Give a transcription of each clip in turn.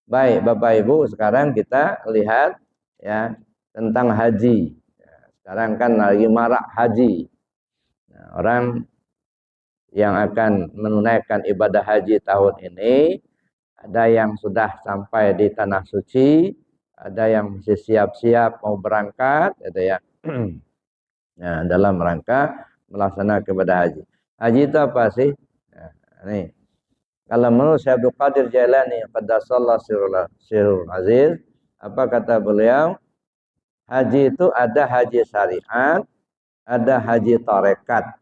Baik, Bapak Ibu, sekarang kita lihat ya tentang haji. Sekarang kan lagi marak haji. Nah, orang yang akan menunaikan ibadah haji tahun ini, ada yang sudah sampai di tanah suci, ada yang masih siap-siap mau berangkat, ada yang nah, dalam rangka melaksanakan ibadah haji. Haji itu apa sih? Nah, ini kalau menurut Syekh Abdul Qadir Jailani qaddasallahu sirrul aziz, apa kata beliau? Haji itu ada haji syariat, ada haji tarekat,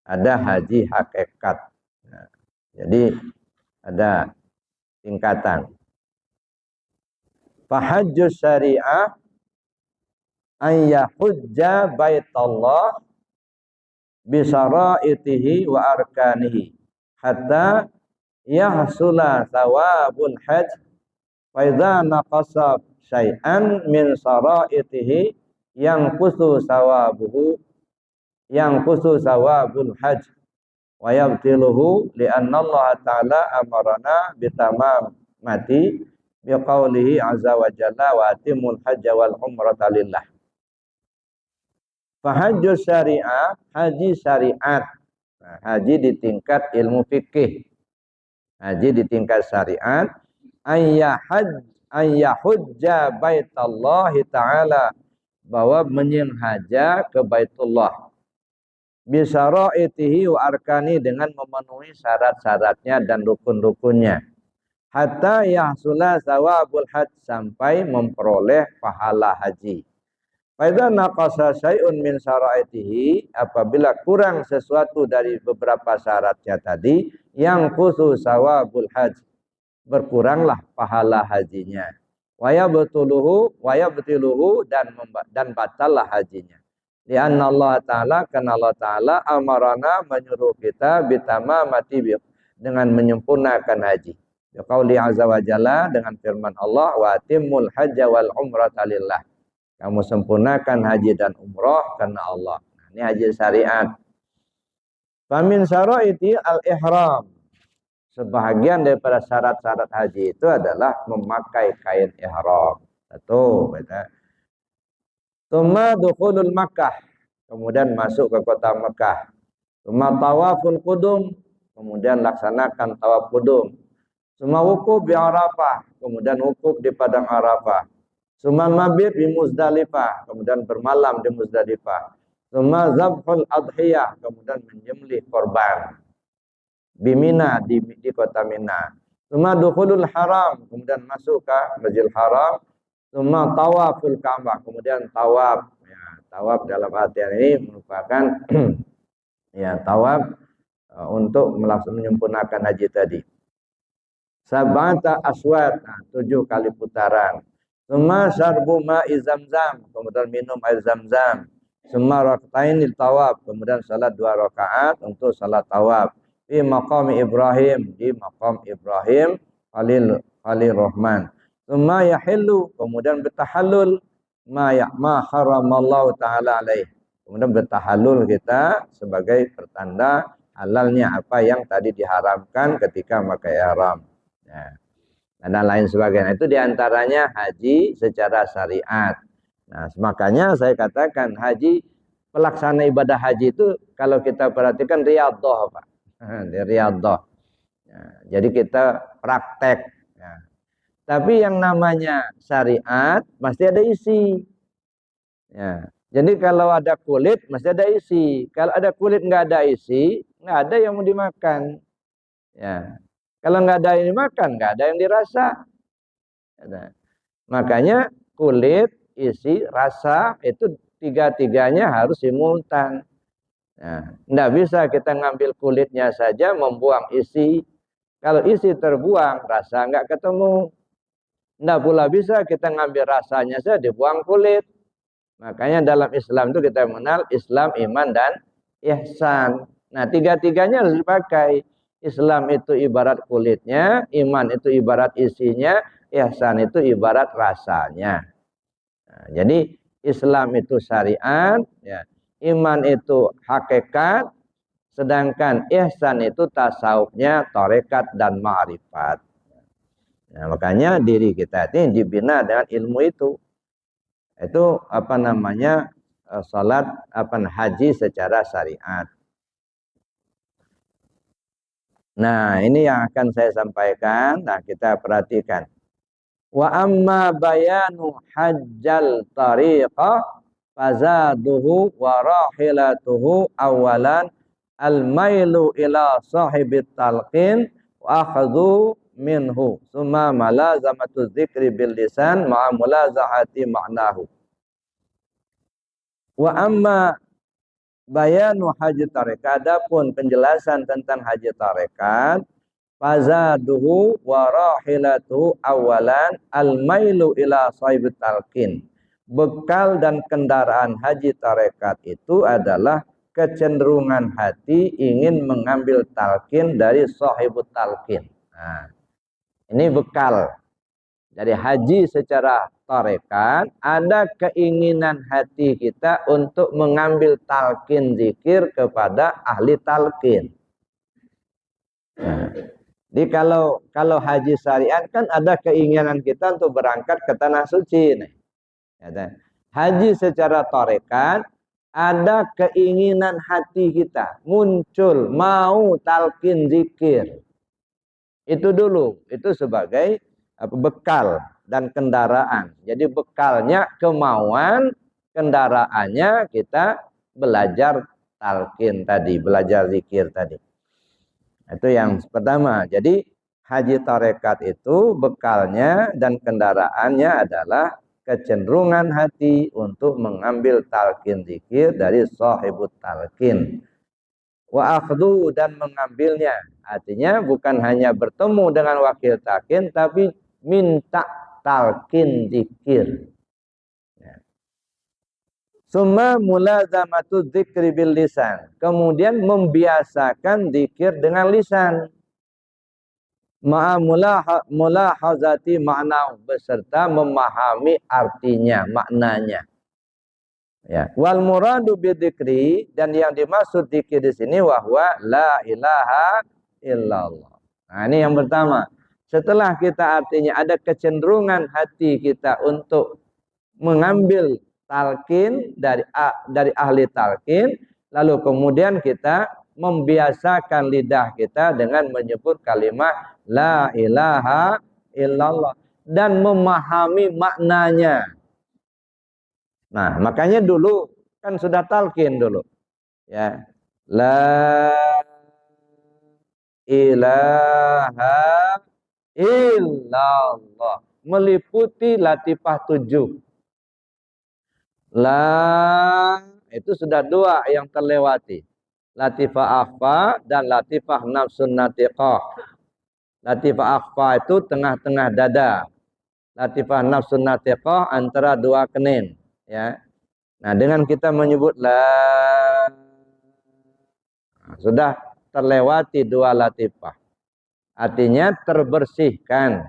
ada haji hakikat. Nah, jadi ada tingkatan. Fahajjus syariah an yahujja baitallah bisaraitihi wa arkanihi hatta yahsula thawabul hajj fa idza naqasa syai'an min saraitihi yang kusu sawabul hajj wa yabtiluhu li'anna Allah ta'ala amarana bitamamati biqaulihi azza wa jalla wa atimul hajja wal umrata lillah. Fahajjus syariah, haji syariat. Nah, haji di tingkat ilmu fikih. Haji di tingkat syariat. Ayyahujja baitallahi ta'ala. Bahwa menyenghaja ke baitullah. Bisaraitihi wa arkani dengan memenuhi syarat-syaratnya dan rukun-rukunnya. Hatta yahsula sawabul hajj sampai memperoleh pahala haji. Faidha naqasa syai'un min syara'itihi, apabila kurang sesuatu dari beberapa syaratnya tadi, yang khusus sawabul hajj, berkuranglah pahala hajinya. Wa yabtuluhu dan batallah hajinya. Lianna Allah Ta'ala, karena Allah Ta'ala amarana menyuruh kita bitamamati dengan menyempurnakan haji. Qauli azza wa jalla, dengan firman Allah, wa atimul hajja wal umrata lillah. Kamu sempurnakan haji dan umroh karena Allah. Nah, ini haji syariat. Famin syaraiti al-ihram. Sebahagian daripada syarat-syarat haji itu adalah memakai kain ihram. Satu, Tsumma dukhulul Makkah. Kemudian masuk ke kota Mekah. Tsumma tawaful qudum. Kemudian laksanakan tawaf qudum. Tsumma wukuf bi Arafah. Kemudian wukuf di padang Arafah. Tsumma mabit di Muzdalifah, kemudian bermalam di Muzdalifah. Tsumma zabhul adhiyah, kemudian menyembelih korban. Bimina di kota Mina. Tsumma dukhulul haram, kemudian masuk ke Masjidil Haram. Tsumma tawaful Ka'bah, kemudian tawaf. Ya, tawaf dalam artian ini merupakan ya tawaf untuk menyempurnakan haji tadi. Sab'ata aswad, 7 kali putaran. Summa syarbu ma'i zamzam, kemudian minum air zamzam. Summa raka'ainil tawaf, kemudian salat 2 rakaat untuk salat tawaf. Di maqam Ibrahim, di maqam Ibrahim Khalil Rahman. Summa yahillu, kemudian bertahallul ma haramallahu ta'ala alaih. Kemudian bertahallul kita sebagai pertanda halalnya apa yang tadi diharamkan ketika memakai ihram. Ya. Dan lain sebagainya. Itu diantaranya haji secara syariat. Nah, makanya saya katakan haji, pelaksana ibadah haji itu kalau kita perhatikan riyadhah, Pak. Riyadhah. Ya, jadi kita praktek. Ya. Tapi yang namanya syariat pasti ada isi. Ya. Jadi kalau ada kulit mesti ada isi. Kalau ada kulit nggak ada isi, nggak ada yang mau dimakan. Ya. Kalau nggak ada yang dimakan, nggak ada yang dirasa. Makanya kulit, isi, rasa itu tiga-tiganya harus simultan. Nah, nggak bisa kita ngambil kulitnya saja membuang isi. Kalau isi terbuang, rasa nggak ketemu. Nggak pula bisa kita ngambil rasanya saja dibuang kulit. Makanya dalam Islam itu kita mengenal Islam, iman, dan ihsan. Nah, tiga-tiganya harus dipakai. Islam itu ibarat kulitnya, iman itu ibarat isinya, ihsan itu ibarat rasanya. Nah, jadi Islam itu syariat, ya. Iman itu hakikat, sedangkan ihsan itu tasawufnya tarekat dan ma'rifat. Nah, makanya diri kita ini dibina dengan ilmu itu. Itu apa namanya? Salat haji secara syariat. Nah, ini yang akan saya sampaikan. Nah, kita perhatikan. Wa amma bayanu hajjal tariqah fazaduhu wa rahilatuhu awalan al-mailu ila sahibit talqin wa akhadhu minhu summa malazamatu dzikri bil lisan ma'a mulazahati ma'nahu. Wa amma bayanu haji tarekat, adapun penjelasan tentang haji tarekat, fazaduhu wa rahilatuhu awalan al-mailu ila sahibit talqin. Bekal dan kendaraan haji tarekat itu adalah kecenderungan hati ingin mengambil talqin dari sahibut talqin. Nah, ini bekal. Jadi haji secara tarekat, ada keinginan hati kita untuk mengambil talqin zikir kepada ahli talqin. Nah, jadi kalau haji syariat kan ada keinginan kita untuk berangkat ke tanah suci. Nih. Haji secara tarekat ada keinginan hati kita muncul mau talqin zikir. Itu dulu, itu sebagai bekal dan kendaraan. Jadi bekalnya kemauan, kendaraannya kita belajar talqin tadi, belajar zikir tadi. Itu yang pertama. Jadi haji tarekat itu bekalnya dan kendaraannya adalah kecenderungan hati untuk mengambil talqin zikir dari sahibut talqin. Wa akhdhu, dan mengambilnya. Artinya bukan hanya bertemu dengan wakil talqin, tapi minta talqin zikir. Summa mulazamatu dzikri bil lisan. Kemudian membiasakan zikir dengan lisan. Ma'a mulahazati ma'na, beserta memahami artinya, maknanya. Ya, wal muradu bidzikri, dan yang dimaksud zikir di sini wahwa la ilaha illallah. Nah, ini yang pertama. Setelah kita artinya ada kecenderungan hati kita untuk mengambil talqin dari ahli talqin, lalu kemudian kita membiasakan lidah kita dengan menyebut kalimat la ilaha illallah dan memahami maknanya. Nah, makanya dulu kan sudah talqin dulu. Ya. La ilaha illallah, meliputi latifah 7. La itu sudah 2 yang terlewati. Latifah akhfa dan latifah nafsun natiqah. Latifah akhfa itu tengah-tengah dada. Latifah nafsun natiqah antara 2 kenin, ya. Nah, dengan kita menyebut la, sudah terlewati 2 latifah. Artinya terbersihkan,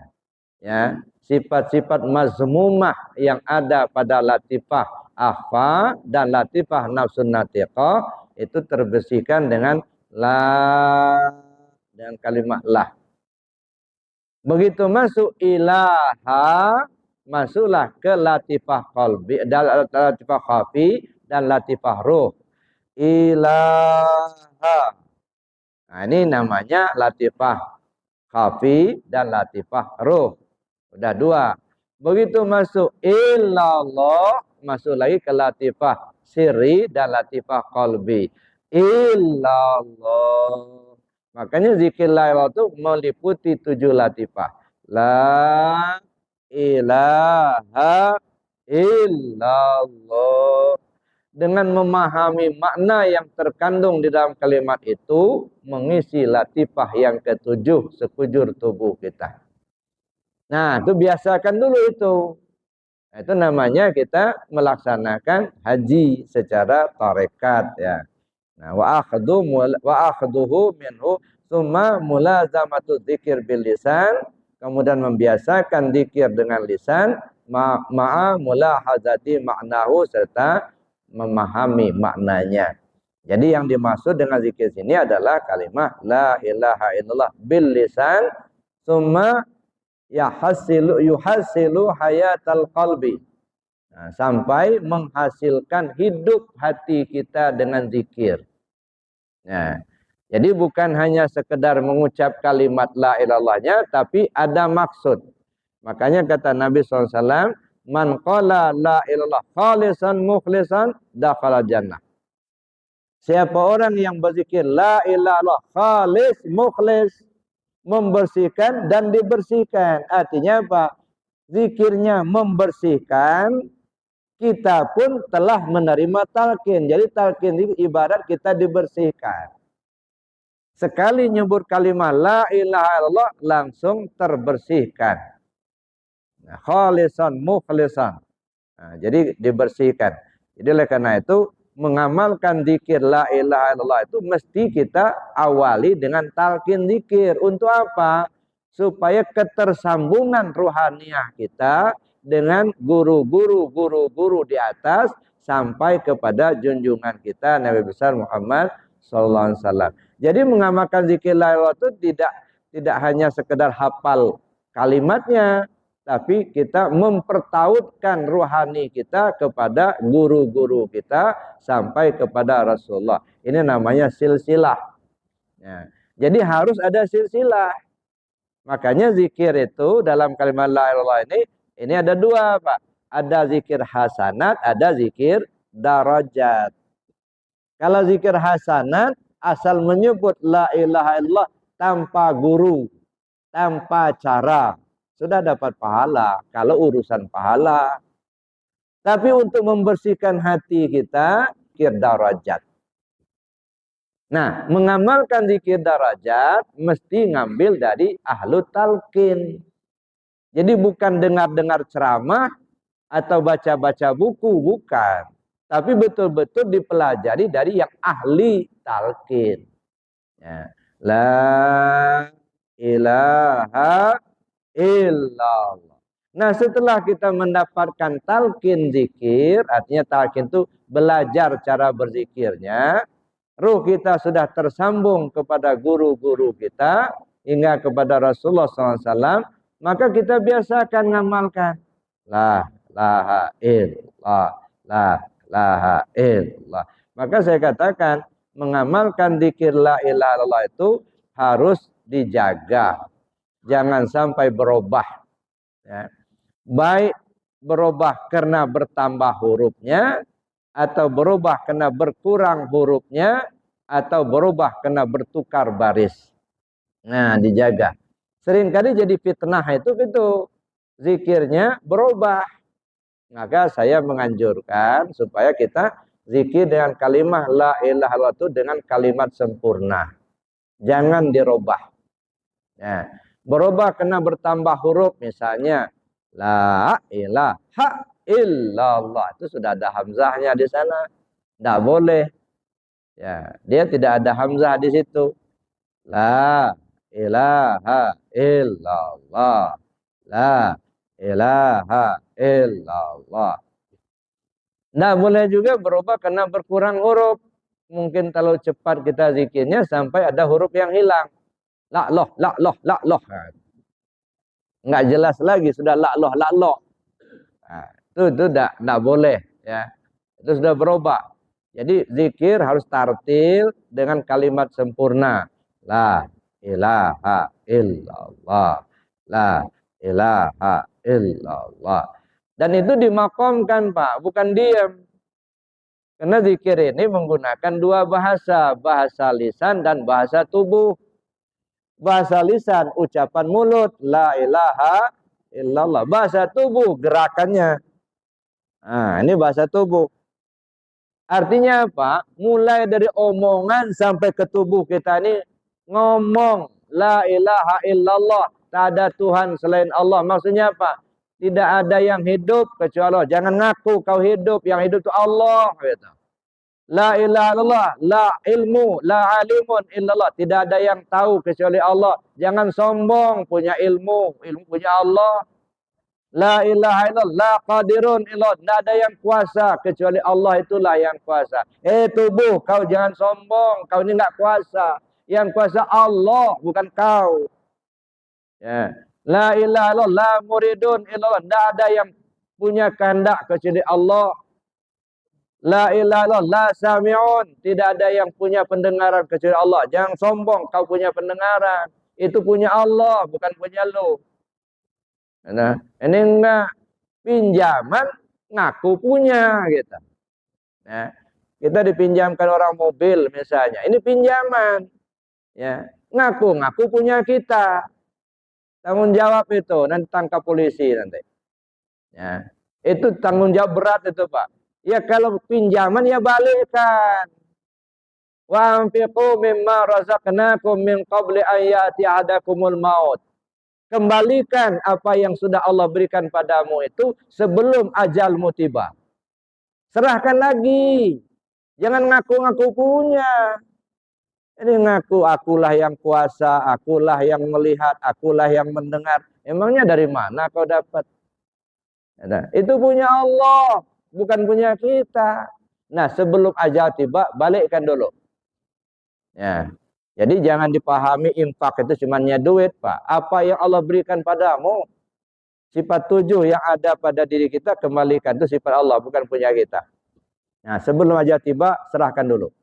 ya, sifat-sifat mazmumah yang ada pada latifah akhfa dan latifah nafsun natiqah itu terbersihkan dengan la, dengan kalimat la. Begitu masuk ilaha, masuklah ke latifah qalbi, dan latifah khafi dan latifah ruh. Ilaha. Nah, ini namanya latifah khafi dan latifah ruh. Sudah 2. Begitu masuk illallah, masuk lagi ke latifah sirri dan latifah qalbi. Illallah. Makanya zikir la ilaha itu meliputi 7 latifah. La ilaha illallah. Dengan memahami makna yang terkandung di dalam kalimat itu, mengisi latifah yang ke-7 sekujur tubuh kita. Nah, itu biasakan dulu itu. Nah, itu namanya kita melaksanakan haji secara tarekat, ya. Nah, wa akhduhu minhu summa mulazamatu dzikir bil lisan, kemudian membiasakan zikir dengan lisan ma'a mulahazati ma'nahu, serta memahami maknanya. Jadi yang dimaksud dengan zikir sini adalah kalimat la ilaha illallah bil lisan, summa yuhasilu hayatal qalbi. Nah, sampai menghasilkan hidup hati kita dengan zikir. Nah, jadi bukan hanya sekedar mengucap kalimat la ilallahnya, tapi ada maksud. Makanya kata Nabi SAW, man qala la ilallah khalisan mukhlisan dakhala jannah. Siapa orang yang berzikir la ilallah khalis mukhlis, membersihkan dan dibersihkan. Artinya apa? Zikirnya membersihkan, kita pun telah menerima talqin. Jadi talqin itu ibarat kita dibersihkan. Sekali nyebut kalimat la ilaha illallah langsung terbersihkan. Nah, khalisan mukhlisan. Nah, jadi dibersihkan. Jadi oleh karena itu mengamalkan zikir la ilaha illallah itu mesti kita awali dengan talqin zikir. Untuk apa? Supaya ketersambungan ruhaniah kita dengan guru-guru di atas sampai kepada junjungan kita Nabi besar Muhammad sallallahu alaihi wasallam. Jadi mengamalkan zikir la ilaha itu tidak hanya sekedar hafal kalimatnya, tapi kita mempertautkan ruhani kita kepada guru-guru kita sampai kepada Rasulullah. Ini namanya silsilah. Ya. Jadi harus ada silsilah. Makanya zikir itu dalam kalimat la ilaha illallah ini ada dua, Pak. Ada zikir hasanat, ada zikir darajat. Kalau zikir hasanat, asal menyebut la ilaha illallah tanpa guru, tanpa cara, sudah dapat pahala. Kalau urusan pahala. Tapi untuk membersihkan hati kita, zikir darajat. Nah, mengamalkan zikir darajat mesti ngambil dari ahlu talqin. Jadi bukan dengar-dengar ceramah atau baca-baca buku, bukan. Tapi betul-betul dipelajari dari yang ahli talqin. Ya. La ilaha illallah. Nah, setelah kita mendapatkan talqin zikir, artinya talqin itu belajar cara berzikirnya, ruh kita sudah tersambung kepada guru-guru kita hingga kepada Rasulullah SAW, maka kita biasakan ngamalkan la ilaha illallah, la ilaha illallah. Maka saya katakan mengamalkan zikir la ilaha illallah itu harus dijaga, jangan sampai berubah. Ya. Baik berubah karena bertambah hurufnya, atau berubah karena berkurang hurufnya, atau berubah karena bertukar baris. Nah, dijaga. Seringkali jadi fitnah itu gitu. Zikirnya berubah. Maka saya menganjurkan supaya kita zikir dengan kalimat la ilaha illallah itu dengan kalimat sempurna. Jangan dirubah. Ya. Berubah karena bertambah huruf, misalnya la ilaha illallah, itu sudah ada hamzahnya di sana, tidak boleh. Ya, dia tidak ada hamzah di situ. La ilaha illallah, la ilaha illallah. Tidak boleh juga berubah karena berkurang huruf. Mungkin terlalu cepat kita zikirnya sampai ada huruf yang hilang. La loh. Nggak jelas lagi, sudah la loh. Nah, itu tidak boleh, ya. Itu sudah berubah. Jadi zikir harus tartil dengan kalimat sempurna. La ilaha illallah, la ilaha illallah. Dan itu dimakomkan, Pak, bukan diam. Karena zikir ini menggunakan dua bahasa, bahasa lisan dan bahasa tubuh. Bahasa lisan ucapan mulut la ilaha illallah. Bahasa tubuh gerakannya. Nah, ini bahasa tubuh. Artinya apa? Mulai dari omongan sampai ke tubuh kita ini ngomong la ilaha illallah, tak ada Tuhan selain Allah. Maksudnya apa? Tidak ada yang hidup kecuali Allah. Jangan ngaku kau hidup, yang hidup itu Allah, gitu. La ilaha illallah, la ilmu, la alimun illallah. Tidak ada yang tahu kecuali Allah. Jangan sombong punya ilmu punya Allah. La ilaha illallah, la qadirun illallah. Tidak ada yang kuasa kecuali Allah, itulah yang kuasa. Tubuh, kau jangan sombong, kau ini enggak kuasa. Yang kuasa Allah, bukan kau. Ya. La ilaha illallah, la muridun illallah. Tidak ada yang punya kehendak kecuali Allah. La ilaha illallah, la sami'un. Tidak ada yang punya pendengaran kecuali Allah. Jangan sombong kau punya pendengaran. Itu punya Allah, bukan punya lu. Nah, ini enggak pinjaman ngaku punya gitu. Nah, kita dipinjamkan orang mobil misalnya. Ini pinjaman. Ya, ngaku punya kita. Tanggung jawab itu nanti tangkap polisi nanti. Ya, itu tanggung jawab berat itu, Pak. Ya kalau pinjaman ya balikkan. Wa anfiqu mimma razaqnakum min qabli an ya'ti ahadakumul maut. Kembalikan apa yang sudah Allah berikan padamu itu sebelum ajalmu tiba. Serahkan lagi. Jangan ngaku-ngaku punya. Ini ngaku akulah yang kuasa, akulah yang melihat, akulah yang mendengar. Emangnya dari mana kau dapat? Nah, itu punya Allah, bukan punya kita. Nah, sebelum ajal tiba, balikkan dulu. Ya. Jadi jangan dipahami infak itu cuma duit, Pak. Apa yang Allah berikan padamu, sifat 7 yang ada pada diri kita, kembalikan. Itu sifat Allah, bukan punya kita. Nah, sebelum ajal tiba, serahkan dulu.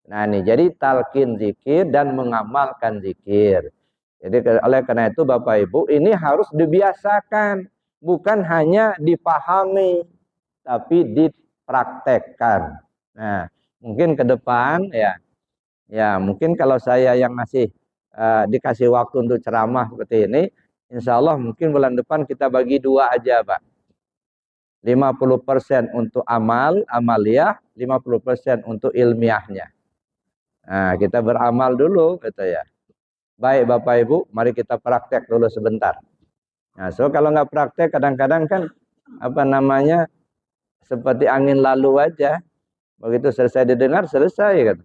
Nah, ini jadi talqin zikir dan mengamalkan zikir. Jadi oleh karena itu Bapak Ibu, ini harus dibiasakan, bukan hanya dipahami, tapi dipraktekkan. Nah, mungkin ke depan ya mungkin kalau saya yang masih dikasih waktu untuk ceramah seperti ini, insya Allah mungkin bulan depan kita bagi 2 aja, Pak. 50% untuk amaliyah, 50% untuk ilmiahnya. Nah, kita beramal dulu gitu ya. Baik Bapak Ibu, mari kita praktek dulu sebentar. Nah, so kalau nggak praktek kadang-kadang kan seperti angin lalu aja. Begitu selesai didengar selesai kan.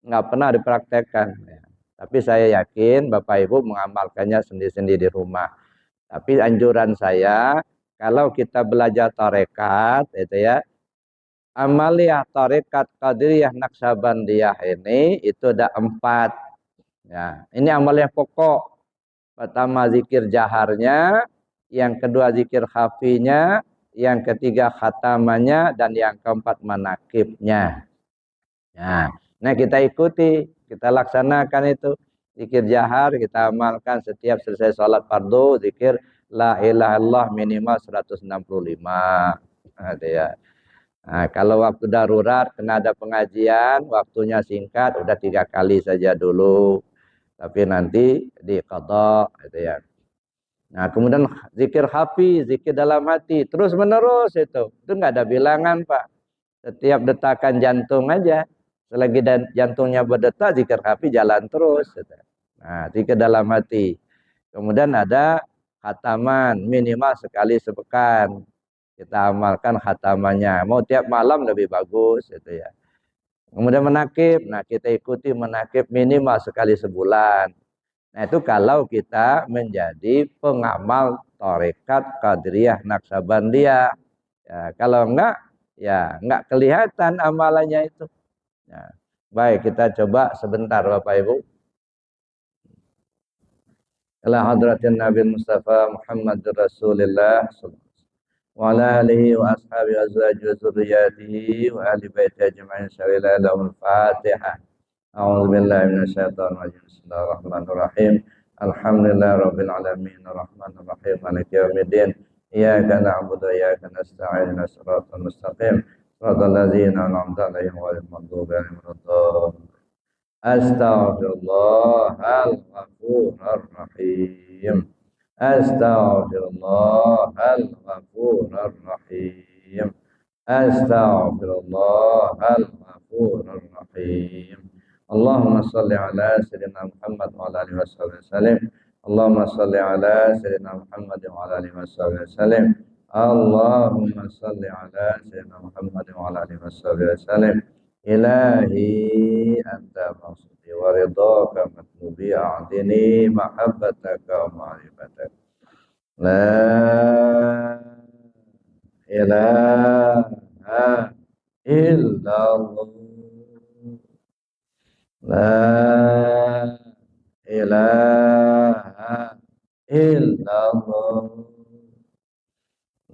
Nggak pernah dipraktekkan. Ya. Tapi saya yakin Bapak Ibu mengamalkannya sendiri-sendiri di rumah. Tapi anjuran saya kalau kita belajar tarekat itu ya, amaliyah tarekat qadiriyah naksabandiyah ini itu ada 4. Ya, ini amaliyah pokok. Pertama zikir jaharnya, yang kedua zikir khafinya, yang ketiga khatamannya, dan yang keempat manakibnya. Nah kita ikuti, kita laksanakan itu. Zikir jahar kita amalkan setiap selesai sholat fardu, zikir la ilaha illallah minimal 165. Nah, ya. Nah, kalau waktu darurat kena ada pengajian, waktunya singkat, udah 3 kali saja dulu. Tapi nanti diqadha gitu ya. Nah, kemudian zikir khafi, zikir dalam hati, terus menerus itu. Itu enggak ada bilangan, Pak. Setiap detakan jantung aja. Selagi jantungnya berdetak, zikir khafi jalan terus gitu. Nah, zikir dalam hati. Kemudian ada khataman, minimal sekali sepekan. Kita amalkan khatamannya. Mau tiap malam lebih bagus gitu ya. Kemudian menakib, nah kita ikuti menakib minimal sekali sebulan. Nah itu kalau kita menjadi pengamal tarekat Qadiriyah Naksabandiyah. Ya, kalau enggak, ya enggak kelihatan amalannya itu. Ya. Baik, kita coba sebentar Bapak Ibu. Ila hadratin Nabi Mustafa Muhammad Rasulullah wa ala alihi wa ashabi azwaji wa zurriyatihi wa ahli baiti ajma'in syawila lahumul fatihah. A'udzu billahi minasyaitonir rajim. Bismillahirrahmanirrahim. Alhamdulillahi rabbil alamin arrahmanir rahim maliki yaumiddin. Iyyaka na'budu wa iyyaka nasta'in ihdinas siratal mustaqim. Shiratal ladzina an'amta 'alaihim ghairil maghdubi 'alaihim waladdallin. Astaghfirullahal ghafurur rahim. Astaghfirullahal ghafurur rahim. Astaghfirullahal ghafurur rahim. Allahumma salli ala sayyidina Muhammad wa ala alihi wasallam. Allahumma salli ala sayyidina Muhammad wa ala alihi wasallam. Allahumma salli ala sayyidina Muhammad wa ala alihi wasallam. Ilahi anta maqsudi wa ridhaka matlubi a'dini mahabbataka wa ma'rifataka. La ilaha illallah. La ilaha illallah.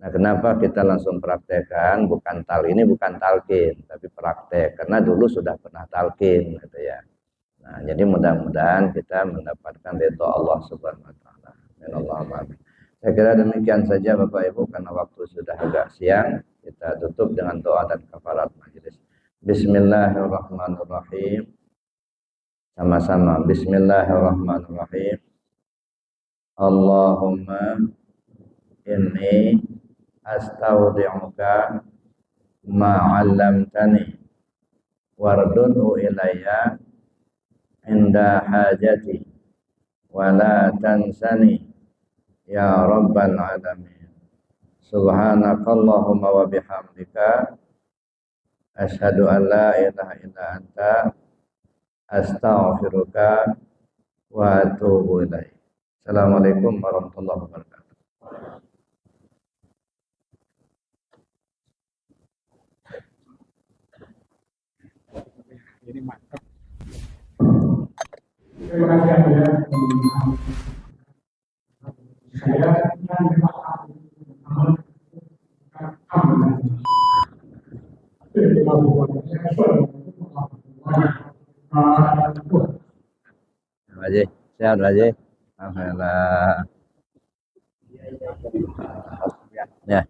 Nah, kenapa kita langsung praktekkan? Bukan ini bukan talqin, tapi praktek. Karena dulu sudah pernah talqin, gitu ya. Nah, jadi mudah-mudahan kita mendapatkan ridho Allah Subhanahu Wa Taala. Amin. Saya kira demikian saja Bapak Ibu, karena waktu sudah agak siang. Kita tutup dengan doa dan kafarat majelis. Bismillahirrahmanirrahim. Sama-sama. Bismillahirrahmanirrahim. Allahumma inni astaudi'uka ma 'allamtani wardunhu ilayya inda hajati wa la tansani ya rabbal alamin. Subhanakallahumma wa bihamdika asyhadu an la ilaha illa anta astaghfiruka wa atubu ilaik. Assalamualaikum warahmatullahi wabarakatuh. Jadi mantap. Terima kasih ya. Saya ingin Haji, sehat Haji. Alhamdulillah. Ya.